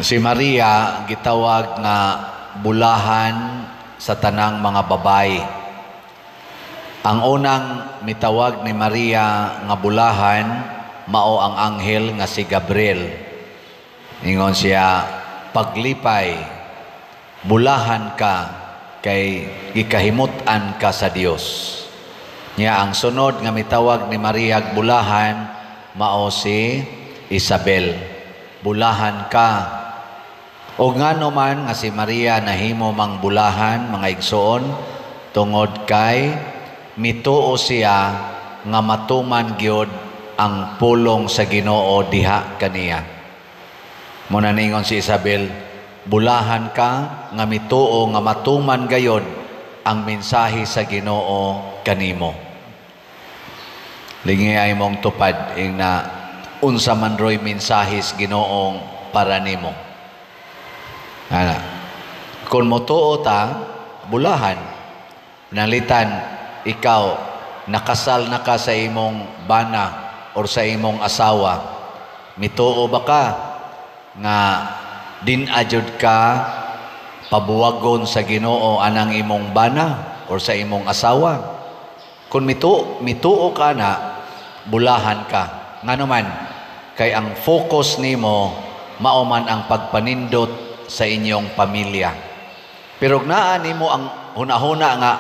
Si Maria gitawag nga bulahan sa tanang mga babayi. Ang unang mitawag ni Maria nga bulahan mao ang anghel nga si Gabriel. Ingon siya, paglipay, bulahan ka kay gikahimutan ka sa Dios. Nya ang sunod nga mitawag ni Maria bulahan mao si Isabel. Bulahan ka. O nga naman nga si Maria nahimo mang bulahan, mga igsoon, tungod kay mituo siya nga matuman gyud ang pulong sa Ginoo diha kaniya. Muna ningon si Isabel, bulahan ka nga mituo nga matuman gayod ang mensahe sa Ginoo kanimo. Lingi ay mong tupad ing na unsa man roy mensahis Ginoong para nimo. Ana. Kung motuo ta, bulahan. Nalitan, ikaw, nakasal na ka sa imong bana or sa imong asawa. Mituo ba ka nga dinajud ka pabuwagon sa Ginoo anang imong bana or sa imong asawa? Kung mituo ka na, bulahan ka. Nga naman, kay ang focus nimo mao man ang pagpanindot sa inyong pamilya. Pero naan nimo ang huna-huna nga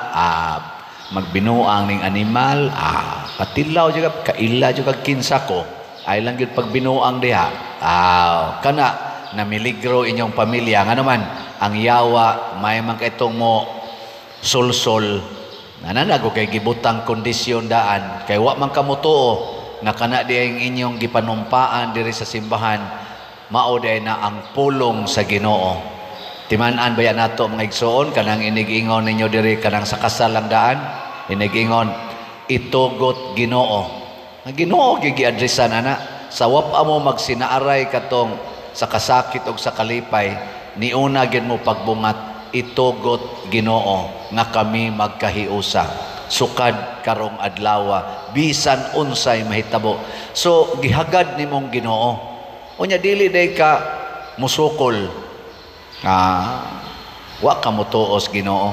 magbinuang ning animal, patilaw juga kaila juga kinsa ko. Ay lang gyud pagbinuang diha. Kana na miligro inyong pamilya. Nga naman, ang yawa may man kaitong mo sulsol. Nananago kay gibutang kondisyon daan. Kay wa man kamutuo nga kana di ang inyong gipanumpaan diri sa simbahan, mao day na ang pulong sa Ginoo. Timan-an ba yan nato mga igsoon, kanang inig-ingon ninyo diri kanang sa kasal lang daan, inig-ingon, itugot Ginoo. Ang Ginoo gigiadresan ana, sa wapa mo magsinaaray katong sa kasakit o sa kalipay, niuna gid mo pagbungat, itugot Ginoo nga kami magkahiusa. Sukad karong adlaw, bisan unsay mahitabo. So gihagad nimong Ginoo. Unya dili day ka musukol. Wa ka mutuos Ginoo.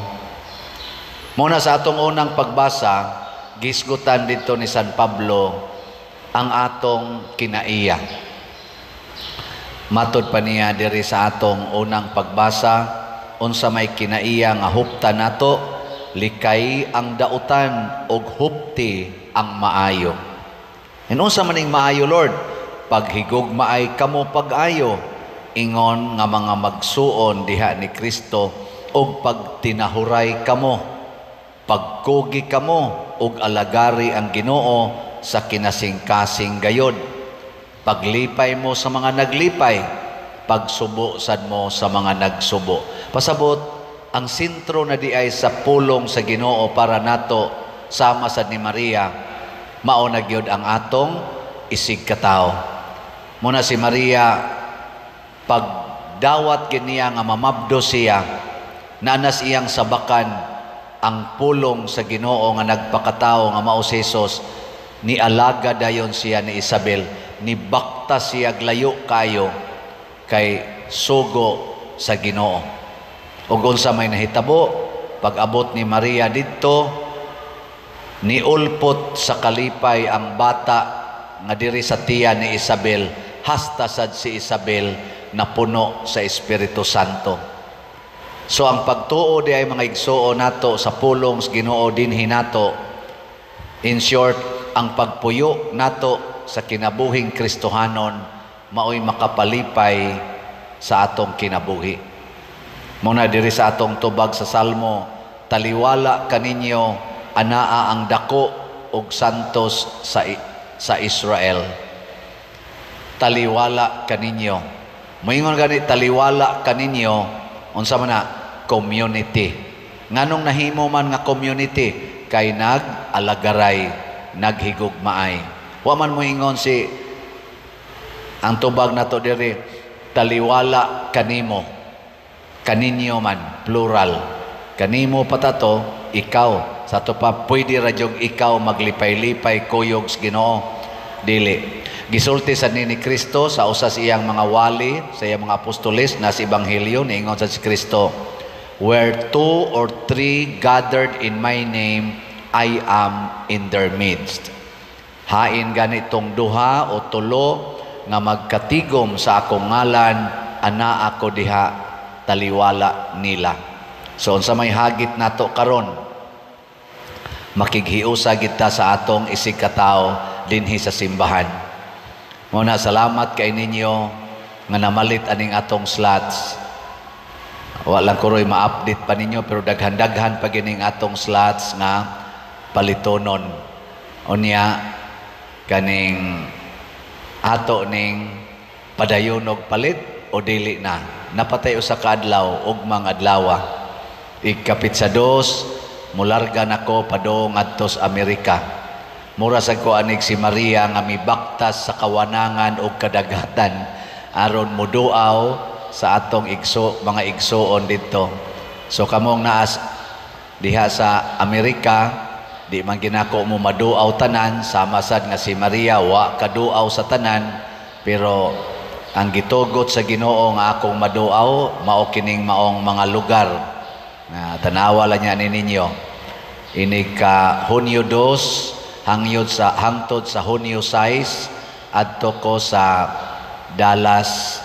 Muna sa atong unang pagbasa, gisgutan dito ni San Pablo ang atong kinaiya. Matod pa niya diri sa atong unang pagbasa, unsa may kinaiya nga hupta nato, likay ang dautan og hupti ang maayo. Unsa man ning maayo, Lord? Paghigugma ay kamo pag-ayo, ingon nga mga magsuon diha ni Kristo, og pagtinahuray kamo, pagkugi kamo, og alagari ang Ginoo sa kinasingkasing gayod. Paglipay mo sa mga naglipay, pagsubo sad mo sa mga nagsubo. Pasabot, ang sentro na di ay sa pulong sa Ginoo para nato, sama sad ni Maria, mao na gyud ang atong isig katao. Muna si Maria, pagdawat giniya nga mamabdo siya, nanas iyang sabakan ang pulong sa Ginoo nga nagpakatao nga mao si Jesus, ni alaga dayon siya ni Isabel, ni bakta siya glayo kayo kay sugo sa Ginoo. Ug unsa may nahitabo, pag-abot ni Maria didto, niulpot sa kalipay ang bata nga diri sa tiya ni Isabel, hasta sad si Isabel na puno sa Espiritu Santo. So ang pagtuo di ay mga igsuo nato sa pulong sa Ginoo dinhi nato. In short, ang pagpuyo nato sa kinabuhing Kristohanon maoy makapalipay sa atong kinabuhi. Muna diri sa atong tubag sa Salmo, taliwala kaninyo anaa ang dako ug santos sa Israel. Taliwala kaninyo. Moingon gani taliwala kaninyo, unsa man na community. Nganong nahimo man nga community kay nag-alagaray, naghigugmaay. Wa man moingon si ang tubag nato diri taliwala kanimo. Kaninyo man plural. Kanimo patato ikaw. Sa to pa pwede ra jud ikaw maglipay-lipay kuyog sa Ginoo. Dili. Gisulti sa ni Kristo sa usas iyang mga wali, sa iyang mga apostoles na si Ebanghelyo, niingon sa si Kristo, where 2 or 3 gathered in my name, I am in their midst. Hain ganitong duha o tulo nga magkatigom sa akong ngalan, ana ako diha taliwala nila. So unsa may hagit nato karon, makighiusa kita sa atong isig katao dinhi sa simbahan. Muna, salamat kay ninyo nga namalit aning atong slots. Walang kuroy ma-update pa ninyo, pero daghan-daghan pa gining atong slots nga palitonon. Unya, kaning ato ning padayon og palit o dili na. Napatay usa ka adlaw ug mga adlawa. Ikapit sa 2, mularga nako padong adto sa Amerika. Mura sa ko anig si Maria nga mibaktas sa kawanangan o kadagatan aron muduaw sa atong mga igsoon dito. So kamong naas diha sa Amerika, di man ginako mo maduaw tanan, sama sad nga si Maria wa kaduaw sa tanan, pero ang gitugot sa Ginoo nga akong maduaw mao kining maong mga lugar na tanawa lang niya ninyo. Ini ka Hunyo 2 hangtod sa Hunyo 6 adto ko sa Dallas,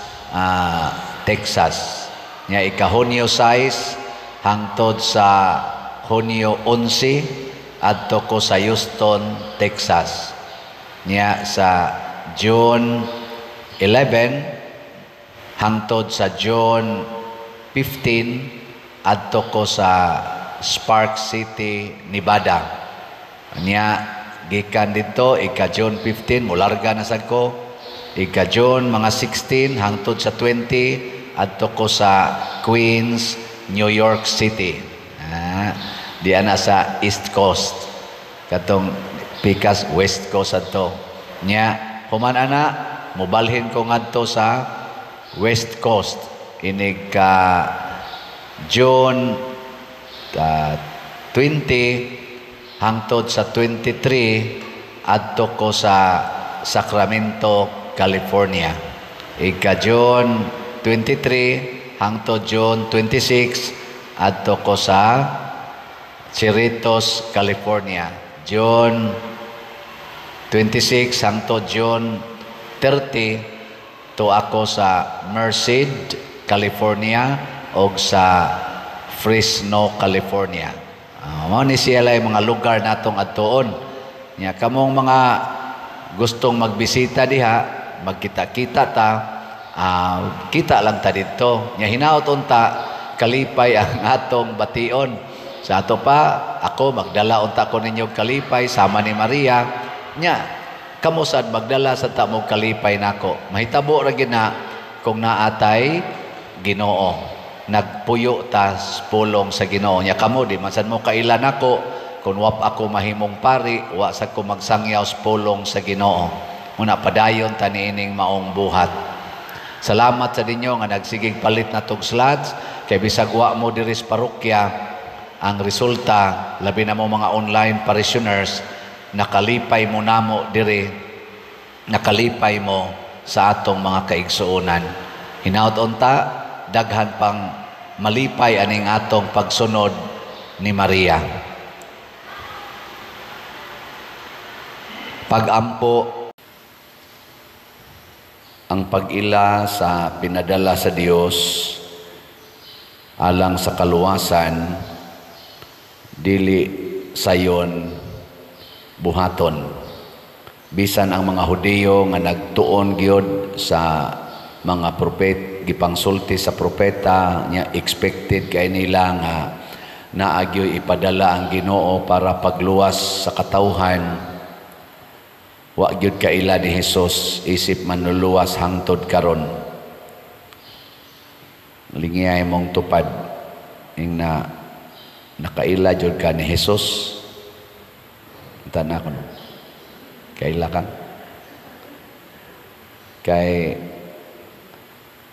Texas. Nya ika Hunyo 6 hangtod sa Hunyo 11 adto ko sa Houston, Texas. Nya sa June 11 hangtod sa June 15 adto ko sa Spark City, Nevada. Nya gikan dito ika June 15 mularga na sad ko, ika June mga 16 hangtod sa 20 adto ko sa Queens, New York City. Diyan na sa East Coast, katong pikas West Coast adto. Nya human ana mobalhin ko ngadto sa West Coast inig ka June 20 hangtod sa 23 adto ko sa Sacramento, California. Ika June 23 hangtod June 26 adto ko sa Cerritos, California. June 26 hangtod June 30 to ako sa Merced, California og sa Fresno, California. Mao ni siya lay mga lugar natong adtuon. Nya kamong mga gustong magbisita diha, magkita-kita ta, kita lang ta dito. Nya hinaot unta kalipay ang atong bation. Sa ato pa ako magdala unta ko ninyo kalipay sama ni Maria. Nya kamo sad magdala sa ta mo kalipay nako. Mahitabo ra gid na kung naatay Ginoo. Nagpuyo ta pulong sa Ginoo. Nya kamo di man sad mo kailan ako kun wap ako mahimong pari, wa sad ko magsangyaw sa pulong sa Ginoo. Muna padayon ta niining maong buhat. Salamat sa dinyo nga nagsigig palit na tog slots kay bisag wa mo diri sa parokya, ang resulta labi na mo mga online parishioners nakalipay mo namo diri, nakalipay mo sa atong mga kaigsuonan. Hinaut unta daghan pang malipay aning atong pagsunod ni Maria. Pagampo ang pag-ila sa pinadala sa Dios alang sa kaluwasan dili sayon buhaton. Bisan ang mga Hudiyo nga nagtuon gyud sa mga gipangsulti sa propeta nya expected kay nila nga naagyoy ipadala ang Ginoo para pagluwas sa katawhan. Wa gyud kaila ni Hesus isip manluluwas hangtod karon. Lingiyay mong tupad ing na nakaila jud ka ni Hesus. Tana ko no. Kaila ka. Kay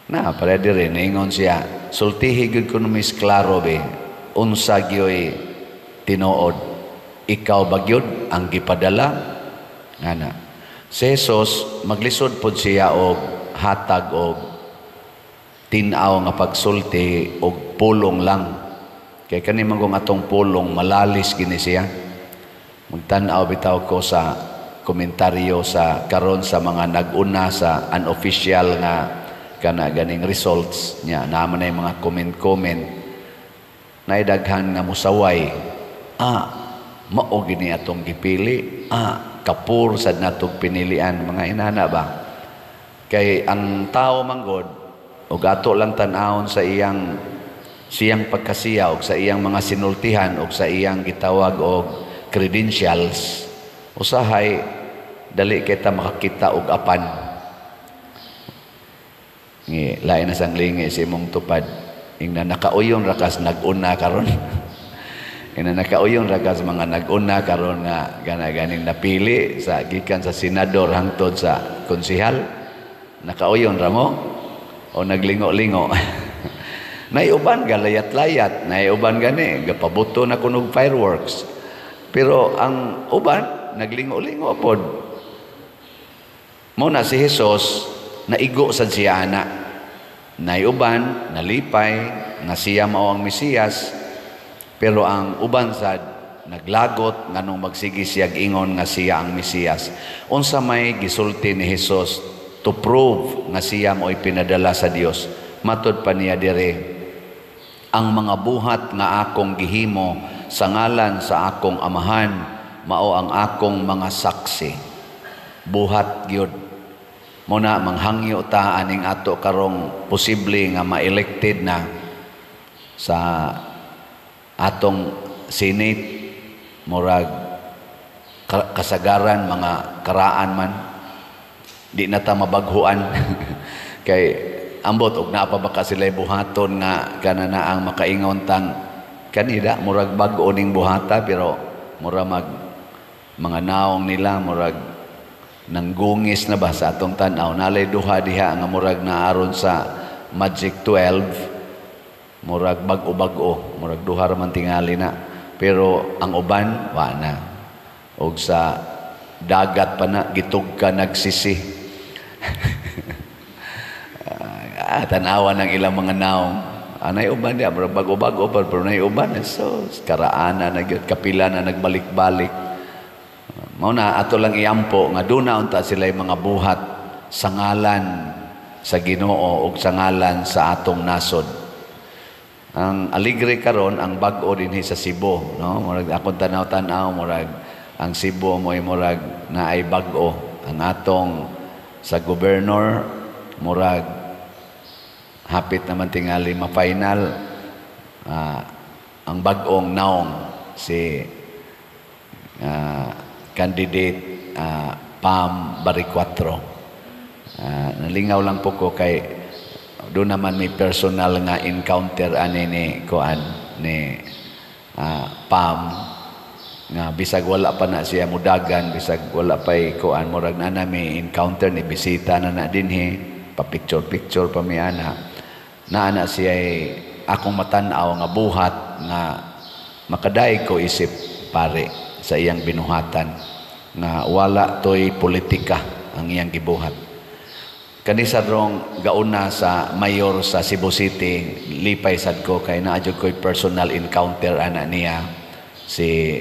na para dire ningon siya sultihi gud kuno mis klaro be unsa gyoy tinuod ikaw ba gyud ang gipadala ngana Si Jesus maglisod pod siya og hatag og tinaw nga pagsulti og pulong lang. Kay kani man atong pulong malalis gini siya. Magtan-aw bitaw ko sa komentaryo sa karon sa mga nag-una sa unofficial nga kana ganing results niya, naman ay mga comment naidaghan nga musaway. Mao gini atong gipili. Kapur sad natog pinilian, mga inana ba? Kay ang tao manggod ug ato lang tan-awon sa siyang pagkasiya ug sa iyang mga sinultihan ug sa iyang gitawag og credentials, usahay dali kita makakita og apan. Lain na sang lingi si mong tupad ingna nakauyon rakas nag-una karon. Ingna nakauyon rakas mga nag-una karon nga ganing napili sa gikan sa senador hangtod sa konsehal. Nakauyon ra mo o naglingo-lingo. Naiuban galayat-layat, naiuban gani gapabuto na kunog fireworks. Pero ang uban naglingo-lingo pod. Muna si Jesus naigo sa siya ana. Naiuban, nalipay, na siya mao ang Mesiyas, pero ang uban sad naglagot nganong magsigi siya ingon nga siya ang Mesiyas. Unsa may gisulti ni Jesus to prove nga siya mo'y pinadala sa Dios. Matud pa niya dire, ang mga buhat nga akong gihimo sa ngalan sa akong amahan mao ang akong mga saksi. Buhat gyud. Muna manghangyo ta aning ato karong posible nga ma-elected na sa atong Senate, murag kasagaran mga karaan man, di na ta mabaghuan. Kay ambot og naa pa baka sila buhaton nga kanana ang makaingon tang kanida murag bag-o ning buhata, pero murag mga naong nila murag nanggungis na ba sa atong tanaw. Nalay duha diha nga murag naaron sa Magic 12, murag bag-o, murag duha ra man tingali na, pero ang uban wa na. Og sa dagat pa na gitugka nagsisi. Tanawan ng ilang mga naong anay uban diya murag bag-o pero nay uban so karaana na gyud, kapila na nagbalik-balik. Mao na ato lang iampo nga duna unta sila'y mga buhat sa ngalan sa Ginoo ug sa ngalan sa atong nasod. Ang aligre karon ang bag-o dinhi sa Cebu, no? Murag akong tanaw-tanaw murag ang Cebu mo'y murag naay bag-o. Ang atong sa gobernador murag hapit naman tingali ma-final ang bag-ong naong si candidate Pam Baricuatro. Nalingaw lang po ko kay doon naman may personal nga encounter ani ni Pam nga bisag wala pa na siya mudagan, bisag wala pa'y kuan murag na may encounter ni bisita na dinhi pa picture pa mi ana siya akong matan-aw nga buhat nga makadaig ko isip pare sa iyang binuhatan nga wala to'y politika ang iyang gibuhat. Kanisa rong gauna sa mayor sa Cebu City, lipay sad ko kay naadyo ko'y personal encounter ana niya si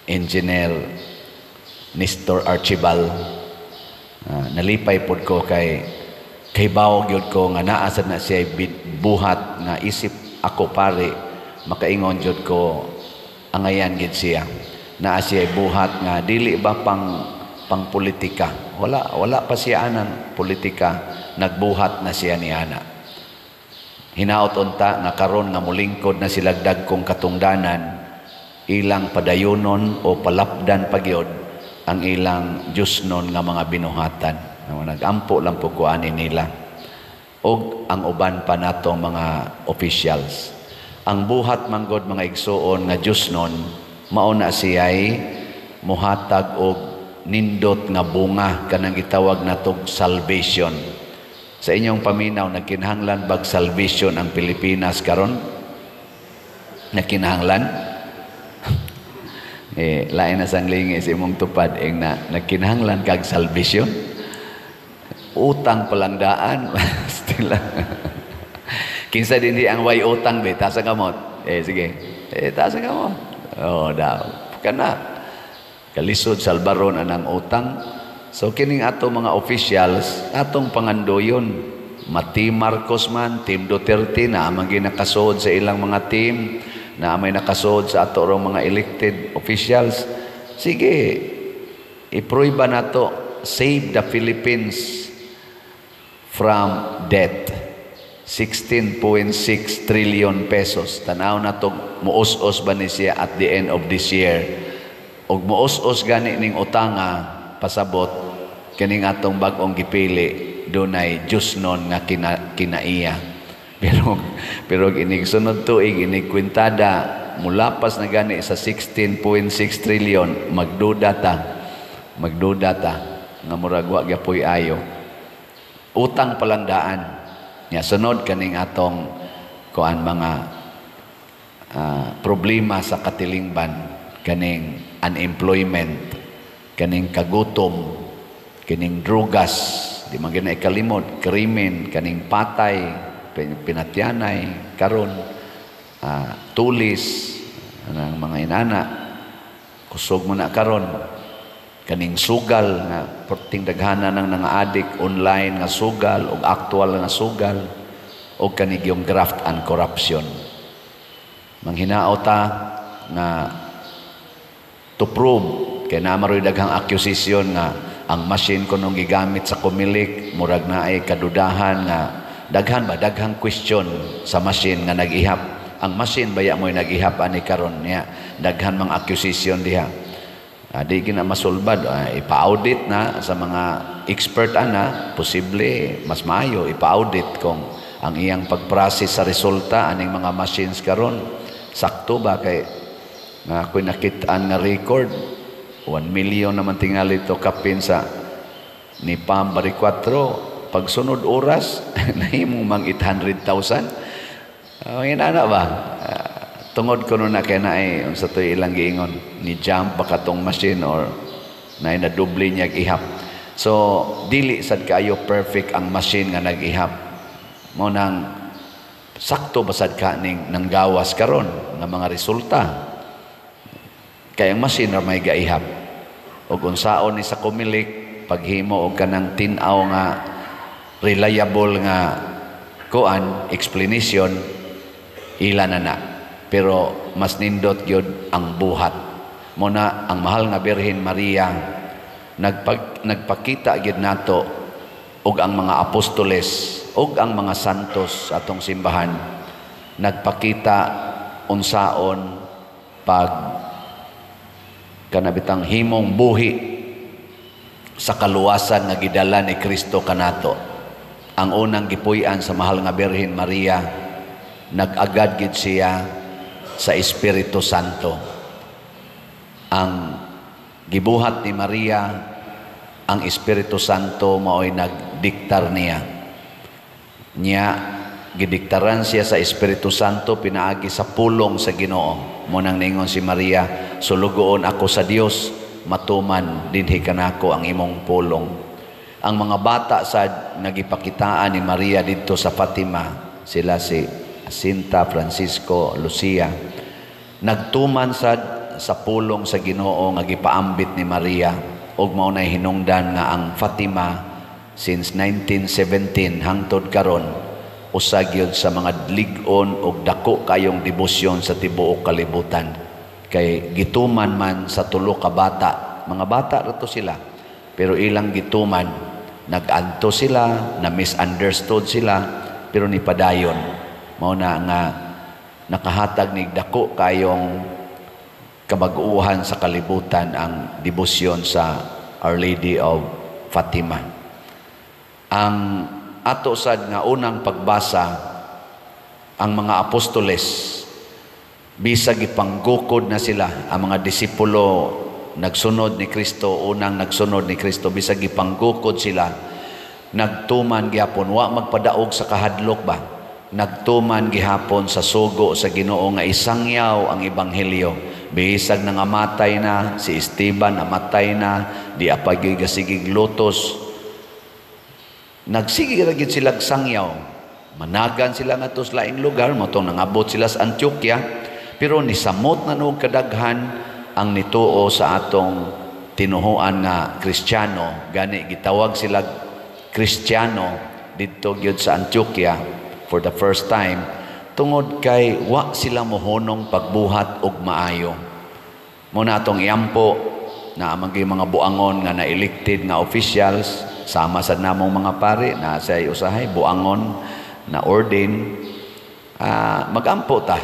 Engineer Nestor Archibald. Nalipay pod ko kay bawog yun ko nga naasad na siya buhat nga isip ako pare makaingon jud ko angayan gid siya na siya buhat nga dili ba pang politika, wala pa siya anang politika, nagbuhat na siya ni ana. Hinaot unta nga karon nga mulingkod na silagdag kong katungdanan, ilang padayonon o palapdan pagyod ang ilang Diyosnon nga mga binuhatan. Nagampo lang po ko ani nila og ang uban pa natong mga officials. Ang buhat manggod mga igsuon nga Diyosnon mao na siya'y muhatag og nindot nga bunga kanang gitawag natog salvation. Sa inyong paminaw nagkinahanglan bag salvation ang Pilipinas karon? Nagkinahanglan? Lain na sang lingi si mong tupad na nagkinahanglan kag salvation. Utang palang daan. Kinsa din di ang way utang be, tasa kamot. Sige. Tasa kamot. Daw. Kana. Kalisod salbaron anang utang. So kining ato mga officials, atong pangandoyon. Team Marcos man, Team Duterte na amang ginakasod sa ilang mga team, na may nakasod sa ato rong mga elected officials. Sige, iproyba na to. Save the Philippines from debt. 16.6 trillion pesos. Tanaw na to, muos-os ba ni siya at the end of this year. Og muos-os gani ning utanga, pasabot, kining atong bagong gipili, dunay Diyos nun nga kinaiya. Pero inig sunod tuig, inig kwintada, mulapas na gani sa 16.6 trillion, magduda ta, nga muragwa gyapoy ayo. Utang palang daan. Nya sunod kaning atong mga problema sa katilingban, kaning unemployment, kaning kagutom, kaning drugas, di man gina ikalimod, krimen, kaning patay, pinatyanay, karon, tulis, ng mga inana, kusog mo na karon, kaning sugal, nga porting daghana ng nga adik, online nga sugal, o actual nga sugal, o kanig yung graft and corruption. Manghinao ta nga to prove, kaya namaroy daghang accusation nga ang machine ko nung gigamit sa kumilik, murag na ay kadudahan nga daghang question sa machine nga nag-ihap. Ang machine baya mo'y nag-ihap ani karon niya, daghan mga accusation diha. Di gina masulbad, ipa-audit na sa mga expert ana, posible mas maayo ipa-audit kung ang iyang pag-process sa resulta aning mga machines karon sakto ba kay nga ako'y nakitaan nga record 1 million naman tingali to kapin sa ni Pam Bari 4. Pagsunod oras, nahimong mang 800,000. Inana ba? Tungod ko nun na kaya na sa to ilang giingon, ni jump baka tong machine or na nadubli niya ihap. So, dili sad kayo perfect ang machine nga nag-ihap. Mo nang sakto basad ka nang gawas karon ng mga resulta. Kaya ang machine na may gaihap. O kung saon ni sa kumilik, paghimo o kanang tinaw nga reliable nga explanation, ila na. Pero mas nindot yun ang buhat. Muna ang mahal nga Birhen Maria, nagpakita yun nato og ang mga apostoles, og ang mga santos atong simbahan, nagpakita unsaon pag kanabitang himong buhi sa kaluwasan nga gidala ni Kristo kanato. Ang unang gipuy-an sa mahal nga Birhen Maria, nag-agad gid siya sa Espiritu Santo. Ang gibuhat ni Maria, ang Espiritu Santo mao'y nagdiktar niya. Gidiktaran siya sa Espiritu Santo, pinaagi sa pulong sa Ginoo. Munang ningon si Maria, sulugoon ako sa Dios, matuman dinhi kanako ang imong pulong. Ang mga bata sa nagipakitaan ni Maria dito sa Fatima, sila si Jacinta, Francisco, Lucia, nagtuman sa pulong sa Ginoo nga gipaambit ni Maria, ug mao nay hinungdan nga ang Fatima since 1917 hangtod karon usa gyud sa mga lig-on ug dako kayong debosyon sa tibuok kalibutan. Kay gituman man sa tulo ka bata, mga bata rato sila, pero ilang gituman, nag-anto sila, na misunderstood sila, pero ni padayon mao na nga nakahatag ni dako kayong kabag-uhan sa kalibutan ang debosyon sa Our Lady of Fatima. Ang ato sad nga unang pagbasa, ang mga apostoles, bisag ipanggukod na sila, ang mga disipulo nagsunod ni Kristo, unang nagsunod ni Kristo, bisag ipanggukod sila, nagtuman gihapon, wa magpadaog sa kahadlok ba? Nagtuman gihapon sa sugo sa Ginoo nga isangyaw ang ebanghelyo, Bihisag na nga matay na, si Esteban namatay na, di apagig-sigig lotos. Nagsigig ragid sila sangyaw. Managan sila nga to sa laing lugar, motong nangabot sila sa Antioquia, pero nisamot na noong kadaghan ang nituo sa atong tinuhuan nga Kristiyano. Gani gitawag sila Kristiyano dito gyud sa Antioquia for the first time, tungod kay wa sila mohonong pagbuhat og maayo. Muna atong iampo na amang mga buangon nga na-elected nga officials, sama sa namong mga pari na say usahay buangon na ordain, magampo ta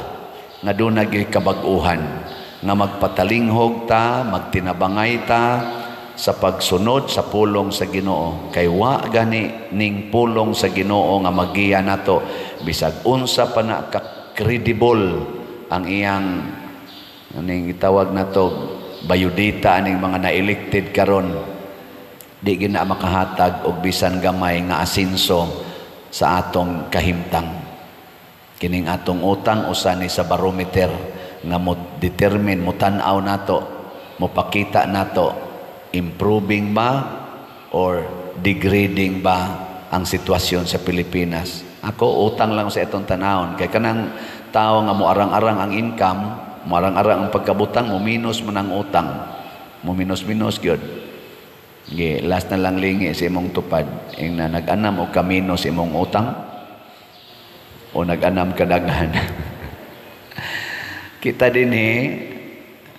nga doon nagyoy kabag-uhan nga magpatalinghog ta, magtinabangay ta sa pagsunod sa pulong sa Ginoo. Kay wa gani ning pulong sa Ginoo nga magiya nato bisag unsa pa na ka-credible ang iyang aning itawag nato bayudita aning mga na-elected karon, di gina makahatag og bisan gamay nga asenso sa atong kahimtang. Kining atong utang usa ni sa barometer nga mo determine, mo tan-aw nato, mo pakita nato improving ba or degrading ba ang sitwasyon sa Pilipinas. Ako utang lang sa itong tanawon kay kanang tao nga mo arang-arang ang income, mo arang-arang ang pagkabutang, mo minus man ang utang, mo minus gyud. Last na lang lingi sa imong tupad ing na nag-anam o kamino sa imong utang o nag-anam kadaghan. Kita din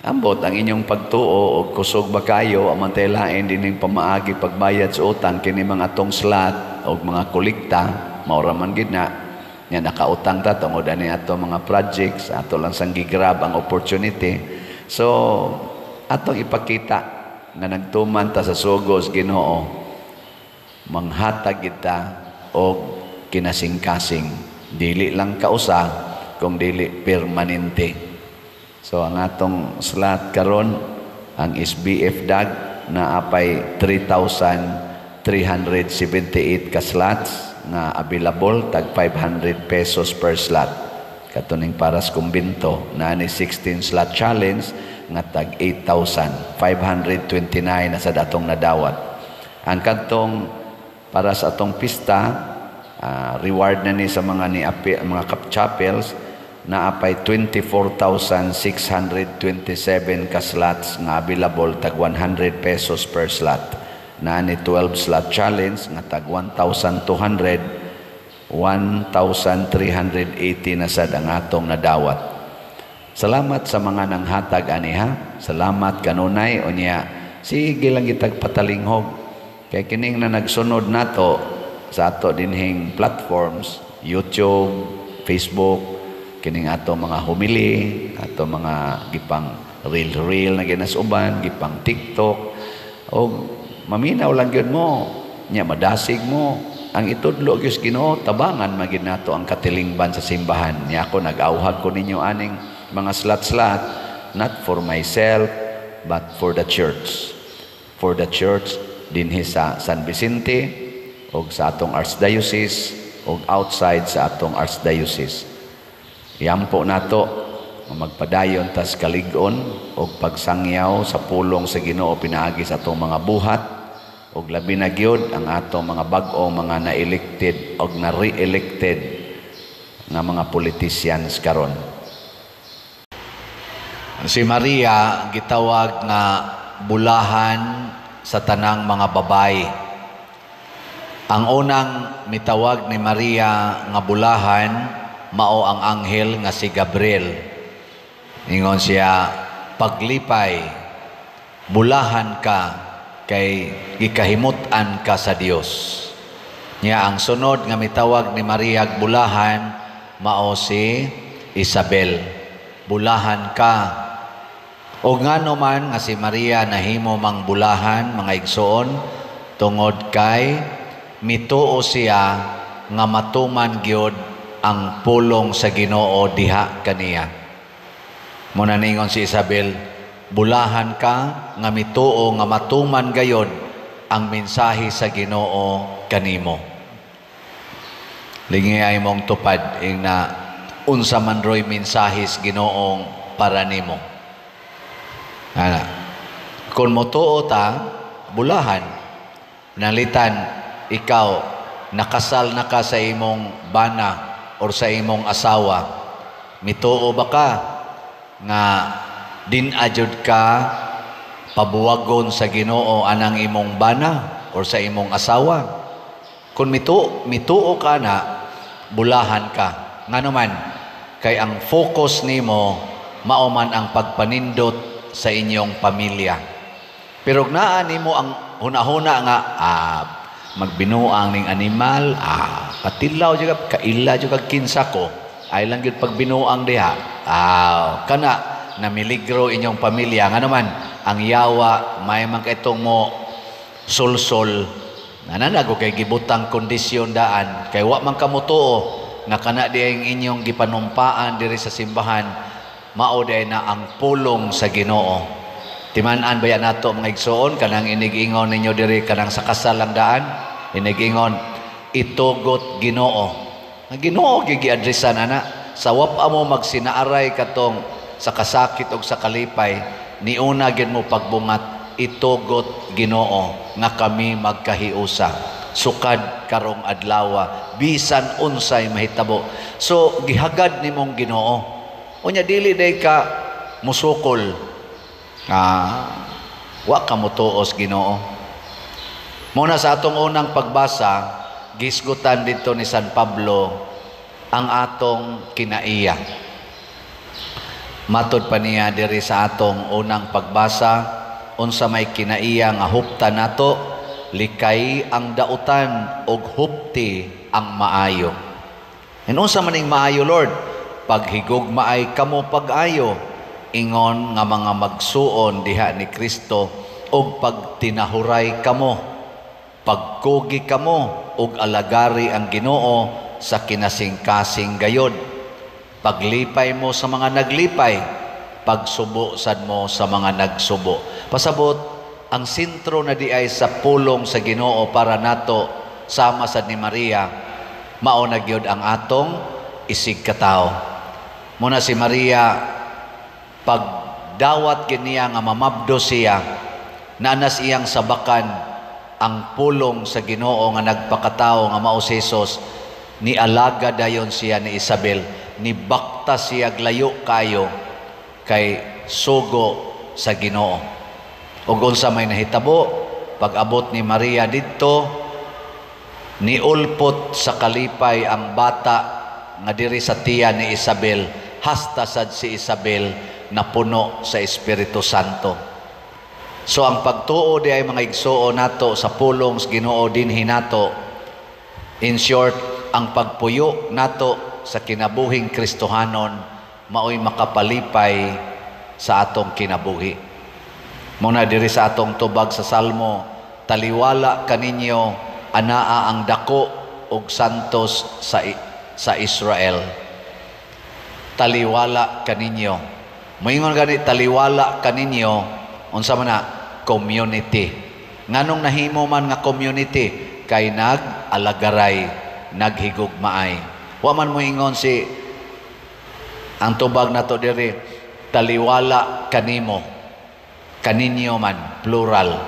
ambot ang inyong pagtuo o kusog ba kayo amantelain din yung pamaagi pagbayad sa utang kini mga atong slot o mga kolekta maura man gid na nya nakautang ta tungod ani ato mga projects ato lang sang gigrab ang opportunity. So atong ipakita nga nagtuman ta sa sugos Ginoo, manghatag kita og kinasing-kasing, dili lang kausa kung dili permanente. So ang atong slot karon ang SBF DAG na apay 3,378 ka slots na available, tag 500 pesos per slot. Katuning para sa kumbinto na ni 16 slot challenge nga tag 8,529 na sa datong nadawat. Ang kantong para sa atong pista, reward na ni sa mga chapels na apay 24,627 ka slots nga available, tag 100 pesos per slot. Na ni 12 slot challenge nga tag 1,200, 1,380 na sad ang atong nadawat. Salamat sa mga nanghatag aniha. Salamat kanunay unya. Sige lang gitag patalinghog. Kay kining na nagsunod nato sa ato dinhing platforms, YouTube, Facebook, kining ato mga humili, ato mga gipang reel na ginasuban, gipang TikTok, o maminaw lang yun mo, nya madasig mo. Ang itudlo gyud Ginoo, tabangan magid nato ang katilingban sa simbahan. Nya ako nag-awhag ko ninyo aning mga slot, not for myself, but for the church. For the church dinhi sa San Vicente, o sa atong archdiocese, o outside sa atong archdiocese. Iampo nato magpadayon tas kalig-on o pagsangyaw sa pulong sa Ginoo pinaagi sa atong mga buhat, o labi na gyud ang atong mga bag-o mga na-elected o na re-elected nga mga politicians karon. Si Maria gitawag nga bulahan sa tanang mga babayi. Ang unang mitawag ni Maria nga bulahan mao ang anghel nga si Gabriel. Ingon siya, paglipay, bulahan ka kay gikahimutan ka sa Dios. Nya ang sunod nga mitawag ni Maria bulahan mao si Isabel. Bulahan ka. O ngano man nga si Maria nahimo mang bulahan, mga igsoon, tungod kay mituo siya nga matuman gyud ang pulong sa Ginoo diha kaniya. Muna ningon si Isabel, bulahan ka nga mituo nga matuman gayod ang mensahe sa Ginoo kanimo. Lingi ay mong tupad ing na unsa man roy mensahe sa Ginoong para nimo. Ana. Kung motuo ta, bulahan. Nalitan, ikaw, nakasal na ka sa imong bana or sa imong asawa. Mituo ba ka nga dinajud ka pabuwagon sa Ginoo anang imong bana or sa imong asawa? Kung mituo ka na, bulahan ka. Nga naman, kay ang focus nimo mauman ang pagpanindot sa inyong pamilya. Pero naa nimo ang hunahuna nga magbinuang ning animal, katilaw jud kaila jud kag kinsa ko. Ay lang gyud pagbinuang diha. Kana namiligro inyong pamilya. Nga naman, ang yawa may man kaitong mo sulsol nananago kay gibutang kondisyon daan kay wa man kamutuo nga kana di ang inyong gipanumpaan diri sa simbahan mao day na ang pulong sa Ginoo. Timan-an baya nato mga igsoon kanang inig-ingon ninyo diri kanang sa kasal lang daan inig-ingon itugot Ginoo. Ang Ginoo gigiadresan ana sa wapa mo magsinaaray katong sa kasakit o sa kalipay niuna gid mo pagbungat itugot Ginoo nga kami magkahiusa sukad karong adlaw bisan unsay mahitabo. So gihagad nimong Ginoo unya dili day ka musukol wa ka mutuos Ginoo. Muna sa atong unang pagbasa gisgutan dito ni San Pablo ang atong kinaiya. Matod pa niya diri sa atong unang pagbasa unsa may kinaiya nga hupta nato likay ang dautan og hupti ang maayo. Unsa man ning maayo Lord? Paghigugma ay kamo pag-ayo ingon nga mga magsuon diha ni Kristo og pagtinahuray kamo pagkugi kamo ug alagari ang Ginoo sa kinasing-kasing gayod. Paglipay mo sa mga naglipay, pagsubo sad mo sa mga nagsubo. Pasabot ang sentro na di ay sa pulong sa Ginoo para nato sama sad ni Maria mao na gyud ang atong isig katawo. Muna si Maria pagdawat kiniya nga mamabdo siya nanas iyang sabakan ang pulong sa Ginoo nga nagpakatao nga mao si Jesus, ni alaga dayon siya ni Isabel, ni bakta siya glayo kayo kay sugo sa Ginoo. Ug unsa may nahitabo pag-abot ni Maria didto niulpot sa kalipay ang bata nga diri sa tiya ni Isabel, hasta sad si Isabel na puno sa Espiritu Santo. So ang pagtuo di ay mga igsuo nato sa pulong sa Ginoo dinhi nato. In short, ang pagpuyo nato sa kinabuhing Kristohanon maoy makapalipay sa atong kinabuhi. Muna diri sa atong tubag sa Salmo, taliwala kaninyo anaa ang dako ug santos sa Israel. Taliwala kaninyo. Moingon gani taliwala kaninyo unsa man na community. Nganong nahimo man nga community kay nag-alagaray, naghigugmaay. Wa man mo ingon si ang tubag nato diri taliwala kanimo. Kaninyo man plural.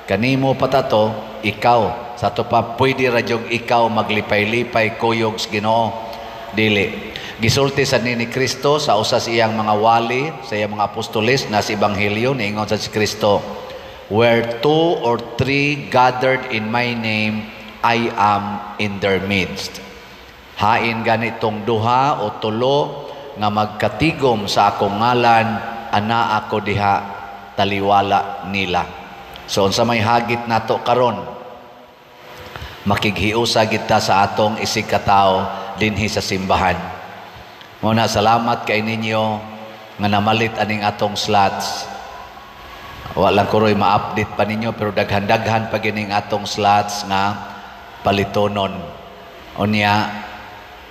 Kanimo patato ikaw. Sa to pa pwede ra jud ikaw maglipay-lipay kuyog sa Ginoo. Dili. Gisulti sa ni Kristo sa usa sa iyang mga wali, sa iyang mga apostoles na sa ebanghelyo niingon sa si Kristo, where 2 or 3 gathered in my name, I am in their midst. Hain ganitong duha o tulo nga magkatigom sa akong ngalan, ana ako diha, taliwala nila. So unsa may hagit nato karon, makighiusa kita sa atong isig katawo dinhi sa simbahan. Muna salamat kay ninyo nga namalit aning atong slots. Walang kuroy ma-update pa ninyo pero daghan-daghan pa gining atong slots nga palitonon. Unya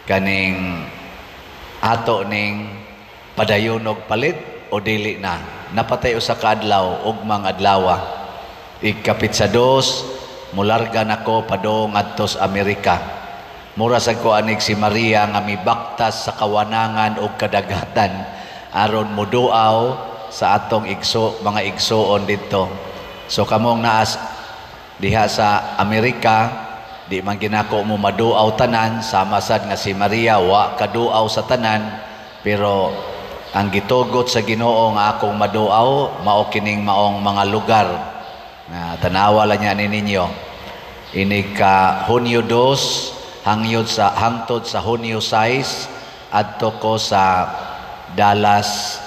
kaning ato ning padayon og palit o dili na. Napatay usa ka adlaw ug mga adlaw. Ikapit sa 2 mularga nako padong adto sa Amerika. Mura sa ko anig si Maria nga mibaktas sa kawanangan o kadagatan aron muduaw sa atong mga igsoon dito. So kamong naas diha sa Amerika, di man ginako mo maduaw tanan, sama sad nga si Maria wa kaduaw sa tanan, pero ang gitugot sa Ginoo nga akong maduaw mao kining maong mga lugar na tanawa lang niya ninyo. Ini ka Hunyo 2 hangtod sa Hunyo 6 adto ko sa Dallas,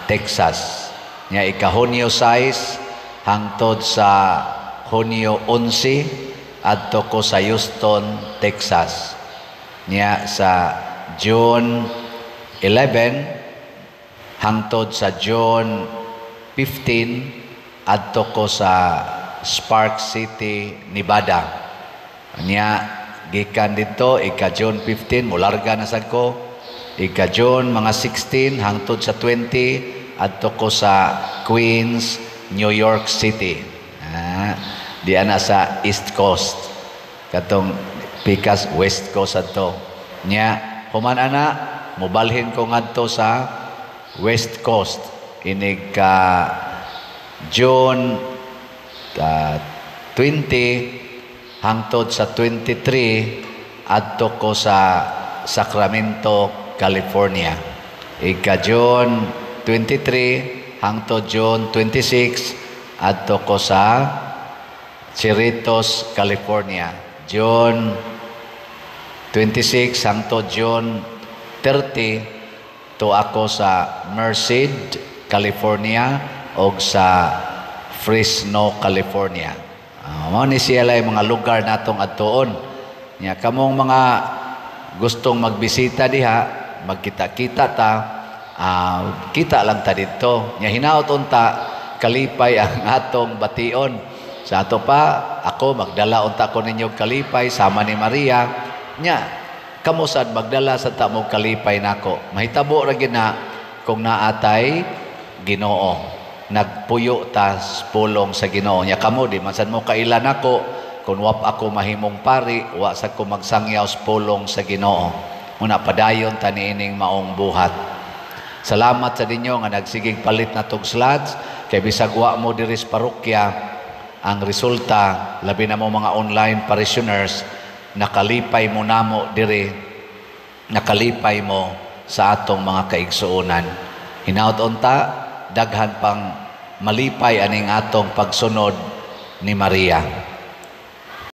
Texas. Nya ika Hunyo 6 hangtod sa Hunyo 11 adto ko sa Houston, Texas. Nya sa June 11 hangtod sa June 15 adto ko sa Spark City, Nevada. Nya gikan dito ika June 15 mularga na sad ko. Ika June mga 16 hangtod sa 20 adto ko sa Queens, New York City. Di ana sa East Coast. Katong pikas West Coast adto. Nya human ana mobalhin ko ngadto sa West Coast. Ini ka June 20 hangtod sa 23 adto ko sa Sacramento, California. Ika June 23 hangtod June 26 adto ko sa Cerritos, California. June 26 hangtod June 30 to ako sa Merced, California o sa Fresno, California. Mao ni siya lay mga lugar natong adtuon. Nya kamong mga gustong magbisita diha, magkita-kita ta, kita lang ta dito. Nya hinaot unta kalipay ang atong bation. Sa ato pa ako magdala unta ko ninyo kalipay sama ni Maria. Nya kamo sad magdala sa ta mo kalipay nako. Mahitabo ra gid na kung naatay Ginoo. Nagpuyo ta pulong sa Ginoo. Nya kamo di man sad mo kailan ako kung wap ako mahimong pari, wa sad ko magsangyaw sa pulong sa Ginoo. Muna padayon ta niining maong buhat. Salamat sa dinyo nga nagsigig palit na tog slides kay bisag wa mo diri sa parokya, ang resulta labi na mo mga online parishioners nakalipay mo namo diri, nakalipay mo sa atong mga kaigsuonan. Hinaut unta daghan pang malipay aning atong pagsunod ni Maria.